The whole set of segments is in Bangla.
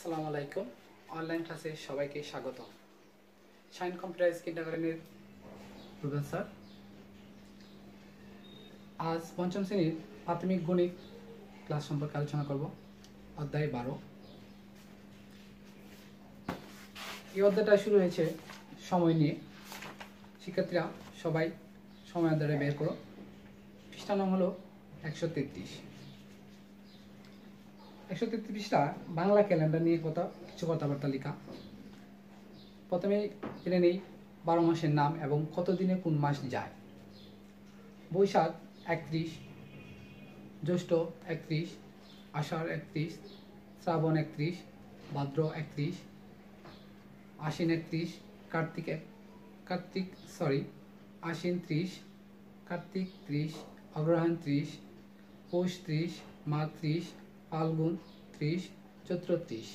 আসসালামু আলাইকুম। অনলাইন ক্লাসে সবাইকে স্বাগত। শাইন কম্পিউটার কিন্ডারগার্টেনের প্রফেসর। আজ পঞ্চম শ্রেণীর প্রাথমিক গণিত ক্লাস সম্পর্কে আলোচনা করব। অধ্যায় 12। এই অধ্যায়টা শুরু হয়েছে সময় নিয়ে। শিক্ষার্থীরা সবাই সময় অধ্যায়টা বের করো। পৃষ্ঠা নং হলো 133। 133 পৃষ্ঠা বাংলা ক্যালেন্ডার নিয়ে কিছু কথাবার্তা লেখা। প্রথমে জেনে নেই 12 মাসের নাম এবং কত দিনে কোন মাস যায়। বৈশাখ 31, জ্যৈষ্ঠ 31, আষাঢ় 31, শ্রাবণ 31, ভাদ্র 31, আশ্বিন 31, আশ্বিন 30, কার্তিক 30, অগ্রহায়ণ 30, পৌষ 30, মাঘ 30, ফাল্গুন 30, চৈত্র 30।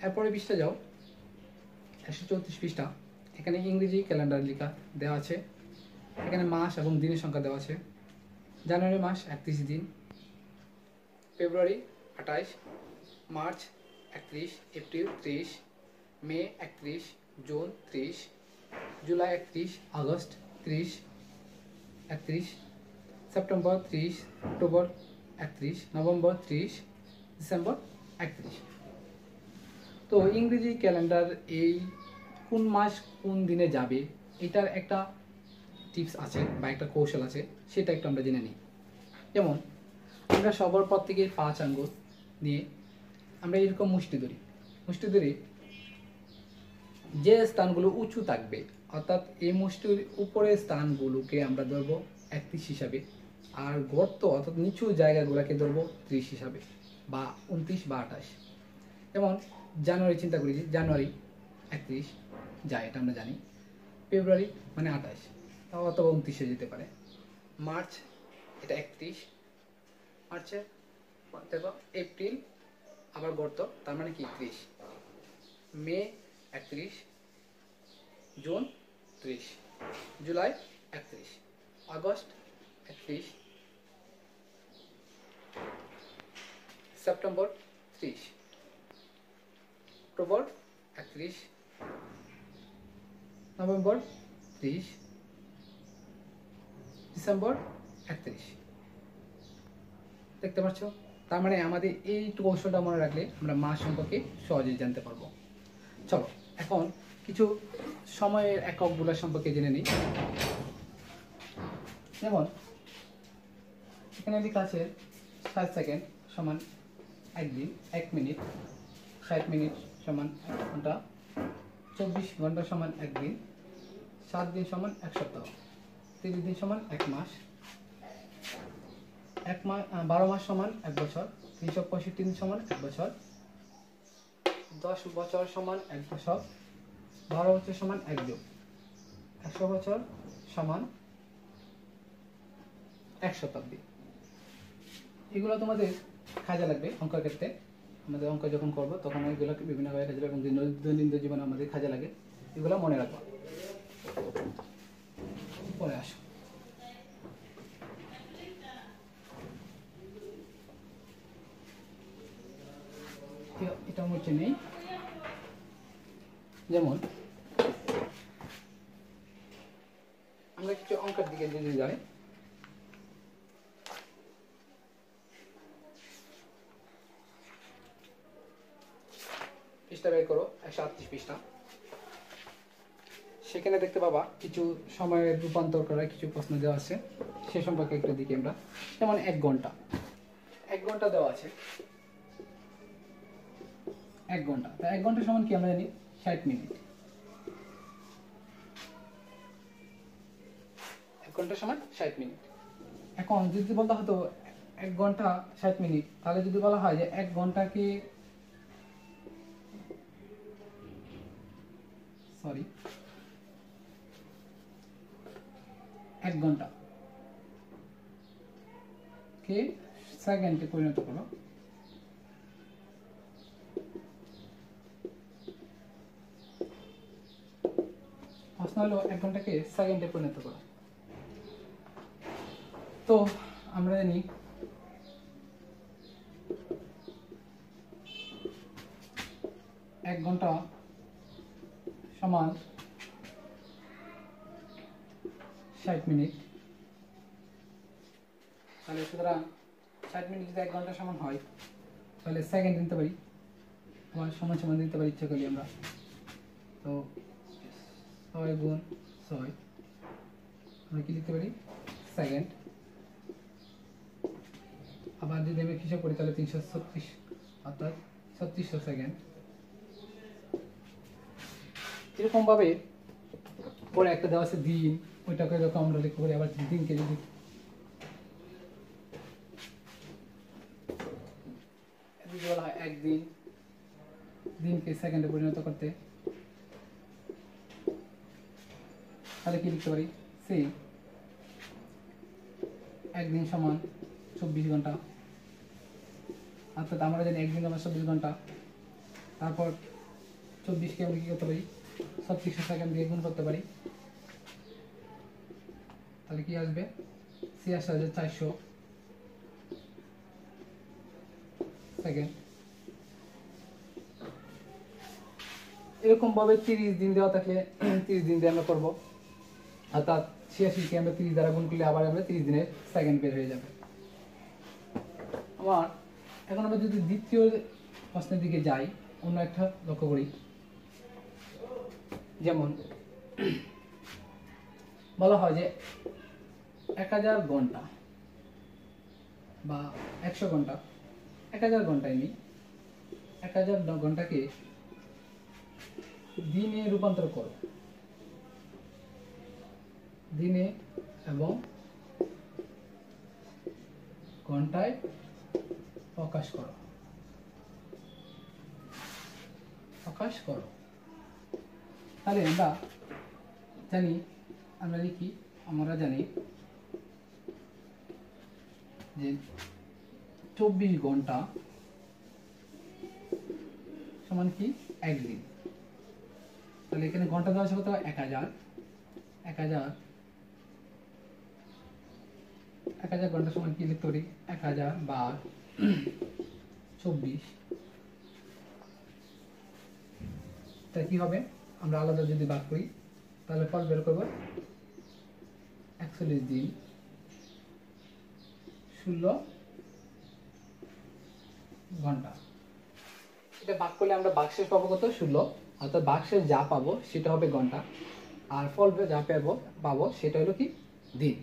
এরপরে পৃষ্ঠা যাও 134 পৃষ্ঠা। এখানে ইংরেজি ক্যালেন্ডার লেখা দেওয়া আছে। এখানে মাস এবং দিনের সংখ্যা দেওয়া আছে। জানুয়ারি মাস 31 দিন, ফেব্রুয়ারি 28, মার্চ 31, এপ্রিল 30, মে 31, June 30, July 31, August 30, 31, September 30, October 31, November 30, December 31। তো ইংরেজি ক্যালেন্ডার এই কোন মাস কোন দিনে যাবে এটার একটা টিপস আছে বা একটা কৌশল আছে, সেটা একটু আমরা জেনে নিই। যেমন আমরা সবার পর থেকে 5 আঙ্গুল নিয়ে আমরা এরকম মুষ্টি ধরি। যে স্থানগুলো উঁচু থাকবে অর্থাৎ এই মুষ্টির উপরের স্থানগুলোকে আমরা ধরবো 31 হিসাবে, আর গর্ত অর্থাৎ নিচু জায়গাগুলোকে ধরবো 30 হিসাবে বা 29 বা 28। যেমন জানুয়ারি চিন্তা করি, জানুয়ারি 31 যায়, এটা আমরা জানি। ফেব্রুয়ারি মানে 28 অথবা 29-এ যেতে পারে। মার্চ এটা 31, মার্চে দেখো এপ্রিল আবার গর্ত, তার মানে কি 30, মে 31, June 30, July 31, August 31, September 30, October 31, November 30, December 31। দেখতে পাচ্ছ? তার মানে আমাদের এই কৌশলটা মনে রাখলে আমরা মাস সম্পর্কে সহজেই জানতে পারবো। চলো এখন কিছু সময়ের এককগুলো সম্পর্কে জেনে নিই। যেমন এখানে লেখা আছে 60 সেকেন্ড সমান 1 দিন, 1 মিনিট, 60 মিনিট সমান 1 ঘন্টা, 24 ঘন্টা সমান 1 দিন, 7 দিন সমান 1 সপ্তাহ, 30 দিন সমান 1 মাস, 12 মাস সমান 1 বছর, 365 দিন সমান 1 বছর, 10 বছর সমান 1 দশক, 12 বছর সমান 1 যুগ, 100 বছর সমান 1 শতাব্দী। এগুলো তোমাদের কাজে লাগবে অঙ্কের ক্ষেত্রে। আমাদের অঙ্ক যখন করবো তখন এগুলো বিভিন্নভাবে কাজে লাগবে এবং দৈনন্দিন জীবনে আমাদের কাজে লাগে। এগুলো মনে রাখবো। পরে আসো, এটা মুছে নেই। যেমন আমরা কিছু অঙ্কের দিকে যদি যাই, পৃষ্ঠা বের করো 138 পৃষ্ঠা। সেখানে দেখতে পাবা কিছু সময়ের রূপান্তর করা কিছু প্রশ্ন দেওয়া আছে, সে সম্পর্কে একটু দেখি আমরা। যেমন 1 ঘন্টা দেওয়া আছে। 1 ঘন্টা, তা 1 ঘন্টা সমান কি আমরা জানি 60 মিনিট। 1 ঘন্টা সমান 60 মিনিট। এখন যদি বলতে হতো 1 ঘন্টা 60 মিনিট, তাহলে যদি বলা হয় যে 1 ঘন্টাকে 1 ঘন্টা কে সেকেন্ডে পরিণত করো, প্রশ্ন হলো 1 ঘন্টাকে সেকেন্ডে পরিণত করো। তো আমরা জানি 1 ঘন্টা সমান 60 মিনিট। তাহলে সুতরাং 60 মিনিট যদি 1 ঘন্টা সমান হয় তাহলে সেকেন্ড দিতে পারি, আবার সমান সমান দিতে পারি ইচ্ছা করি আমরা। তো 6 গুণ 6 আমরা কি লিখতে পারি সেকেন্ড। আবার যদি আমি হিসাব করি তাহলে 336 অর্থাৎ 3600 সেকেন্ড। এরকম ভাবে পরে একটা দেওয়া আছে দিন, ওইটাকে যখন আমরা লিখতে পারি আবার দিনকে যদি বলা হয় একদিন, দিনকে সেকেন্ডে পরিণত করতে, তাহলে কি লিখতে পারি সেই একদিন সমান 24 ঘন্টা। অর্থাৎ আমরা জানি একদিন আমার 24 ঘন্টা, তারপর 24কে আমরা কি করতে পারি 3600 সেকেন্ড দিয়ে গুণ করতে পারি, তাহলে কি আসবে 86400 সেকেন্ড। এরকম ভাবে 30 দিন দেওয়া থাকলে 30 দিন দিয়ে আমরা করবো, অর্থাৎ 86কে আমরা 30 দ্বারা গুণ করলে আবার আমরা 30 দিনের সেকেন্ড বের হয়ে যাবে। আবার এখন আমরা যদি দ্বিতীয় প্রশ্নের দিকে যাই, অন্য একটা লক্ষ্য করি, যেমন বলা হয় যে 1000 ঘন্টা বা 100 ঘন্টা, 1000 ঘন্টায় নিই, 1000 ঘন্টাকে দিনে রূপান্তর করো, দিনে এবং ঘন্টায় প্রকাশ করো, তাহলে আমরা লিখি, আমরা জানি যে 24 ঘন্টা সমান কি একদিন। তাহলে এখানে ঘন্টা দেওয়া আছে কত 1000, 1000 ঘন্টা সমান কি লিখতে পারি 1000 বার 24। তাই কি হবে, আমরা আলাদা যদি ভাগ করি তাহলে ফল বের করব 41 দিন 16 ঘন্টা। এটা ভাগ করলে আমরা ভাগশেষ পাবো কত 16, অর্থাৎ ভাগশেষ যা পাবো সেটা হবে ঘন্টা, আর ফল যা পাবো সেটা হলো কি দিন।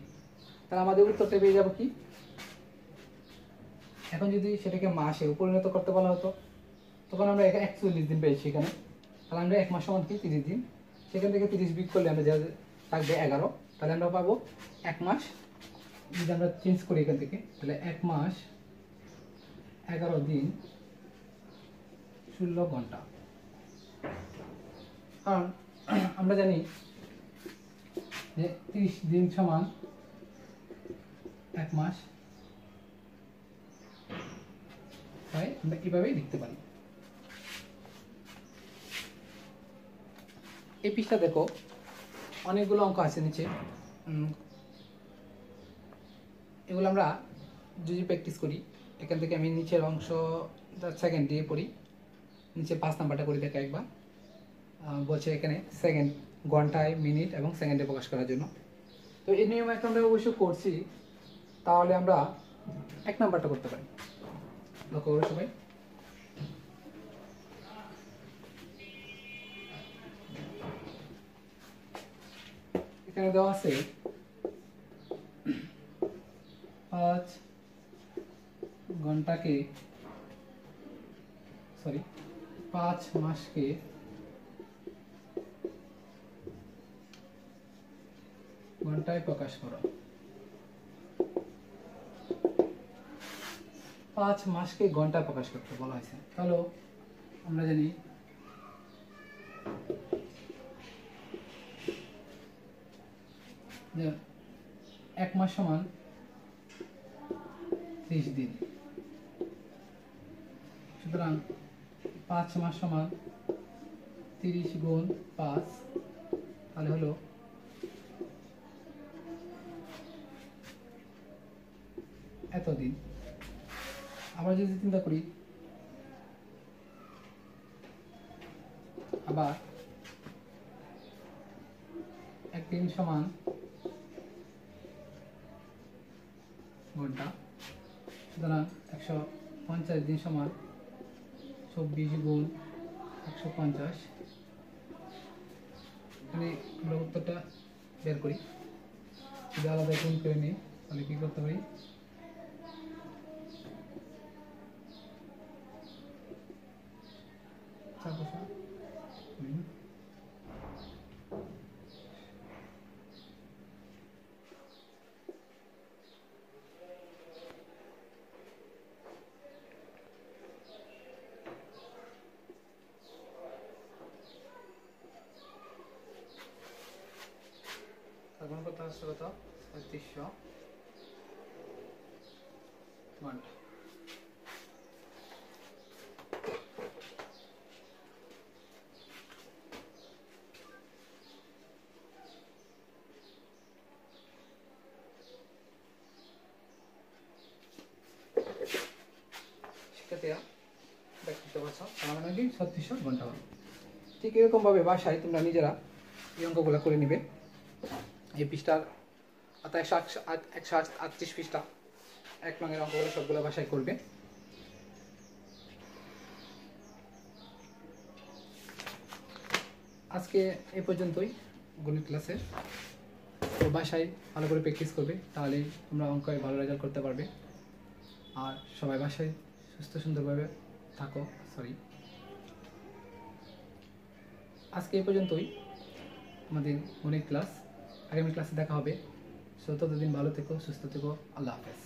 তাহলে আমাদের উত্তরটা পেয়ে যাবো কি, এখন যদি সেটাকে মাসে পরিণত করতে বলা হতো তখন আমরা 41 দিন পেয়েছি এখানে, তাহলে আমরা 1 মাস সমান কি 30 দিন, সেখান থেকে 30 বিয়োগ করলে আমরা যা থাকবে 11, তাহলে আমরা পাবো 1 মাস। যদি আমরা চেঞ্জ করি এখান থেকে তাহলে 1 মাস 11 দিন 16 ঘন্টা। কারণ আমরা জানি যে 30 দিন সমান 1 মাস, তাই আমরা এভাবেই লিখতে পারি। এই পৃষ্ঠা দেখো অনেকগুলো অঙ্ক আছে নিচে, এগুলো আমরা যদি প্র্যাকটিস করি, এখান থেকে আমি নিচের অংশ সেকেন্ড দিয়ে পড়ি, নিচে 5 নাম্বারটা করে দেখা একবার। বলছে এখানে সেকেন্ড ঘন্টায়, মিনিট এবং সেকেন্ডে প্রকাশ করার জন্য। তো এই নিয়ম একটা আমরা অবশ্যই করছি, তাহলে আমরা 1 নাম্বারটা করতে পারি। লক্ষ্য করো সবাই, এখানে দেওয়া আছে 5 ঘন্টাকে 5 মাসকে ঘন্টায় প্রকাশ করো। 5 মাসকে ঘন্টায় প্রকাশ করতে বলা হয়েছে। তাহলে আমরা জানি যে 1 মাস সমান 30 দিন, সুতরাং 5 মাস সমান 30 গুণ 5, তাহলে হলো এতদিন। আমরা যদি চিন্তা করি বার, একদিন সমান ঘন্টা, সুতরাং 150 দিন সমান 24 গুণ 150। এখানে আমরা উত্তরটা বের করি, যদি আলাদা গুণ করে নিই তাহলে কি করতে পারি, গুণ করতে হচ্ছে কত, 3600 ঘন্টা। শিক্ষার্থীরা দেখতে পাচ্ছ আমার নাকি 3600 ঘন্টা হবে। ঠিক এরকমভাবে বাসায় তোমরা নিজেরা এই অঙ্কগুলো করে নিবে। এই পৃষ্ঠার অর্থাৎ 138 পৃষ্ঠা 1 নংয়ের অঙ্কগুলো সবগুলো বাসায় করবে। আজকে এই পর্যন্তই গণিত ক্লাসের। তো বাসায় ভালো করে প্র্যাকটিস করবে, তাহলে তোমরা অঙ্কে ভালো রেজাল্ট করতে পারবে। আর সবাই বাসায় সুস্থ সুন্দরভাবে থাকো। আজকে এই পর্যন্তই আমাদের গণিত ক্লাস। আগামী ক্লাসে দেখা হবে। ততদিন ভালো থেকো, সুস্থ থেকো। আল্লাহ হাফেজ।